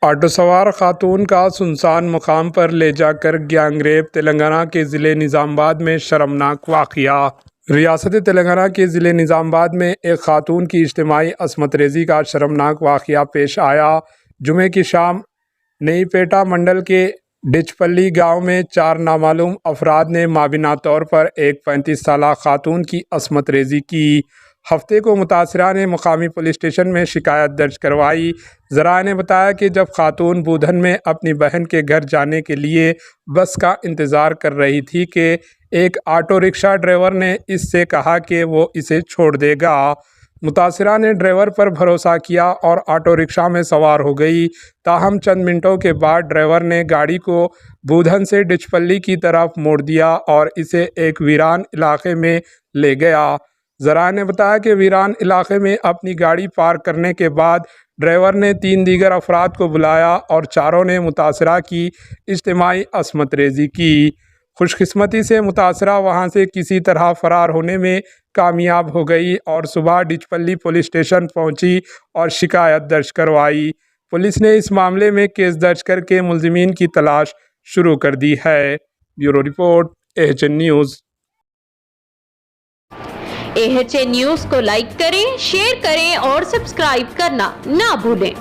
Auto سوار خاتون کا سنسان مقام پر لے جا کر گینگ ریپ۔ تلنگانہ کے ضلع نظام آباد میں شرمناک واقعہ۔ ریاست تلنگانہ کے ضلع نظام آباد میں ایک خاتون کی اجتماعی عصمت ریزی کا شرمناک واقعہ پیش آیا۔ جمعے کی شام نئی پیٹا منڈل کے ڈچپلی گاؤں میں 4 نامعلوم افراد نے مابینہ طور پر ایک 35 سالہ خاتون کی عصمت ریزی کی۔ ہفتے کو متاثرہ نے مقامی پولیس اسٹیشن میں شکایت درج کروائی۔ ذرائع نے بتایا کہ جب خاتون بودھن میں اپنی بہن کے گھر جانے کے لیے بس کا انتظار کر رہی تھی کہ ایک آٹو رکشہ ڈرائیور نے اس سے کہا کہ وہ اسے چھوڑ دے گا۔ متاثرہ نے ڈرائیور پر بھروسہ کیا اور آٹو رکشہ میں سوار ہو گئی۔ تاہم چند منٹوں کے بعد ڈرائیور نے گاڑی کو بودھن سے ڈچپلی کی طرف موڑ دیا اور اسے ایک ویران علاقے میں لے گیا۔ ذرائع نے بتایا کہ ویران علاقے میں اپنی گاڑی پارک کرنے کے بعد ڈرائیور نے 3 دیگر افراد کو بلایا اور چاروں نے متاثرہ کی اجتماعی عصمت ریزی کی۔ خوش قسمتی سے متاثرہ وہاں سے کسی طرح فرار ہونے میں کامیاب ہو گئی اور صبح ڈچپلی پولیس اسٹیشن پہنچی اور شکایت درج کروائی۔ پولیس نے اس معاملے میں کیس درج کر کے ملزمین کی تلاش شروع کر دی ہے۔ Bureau report AHN news. AHN news کو لائک کریں، شیئر کریں اور سبسکرائب کرنا نہ بھولیں۔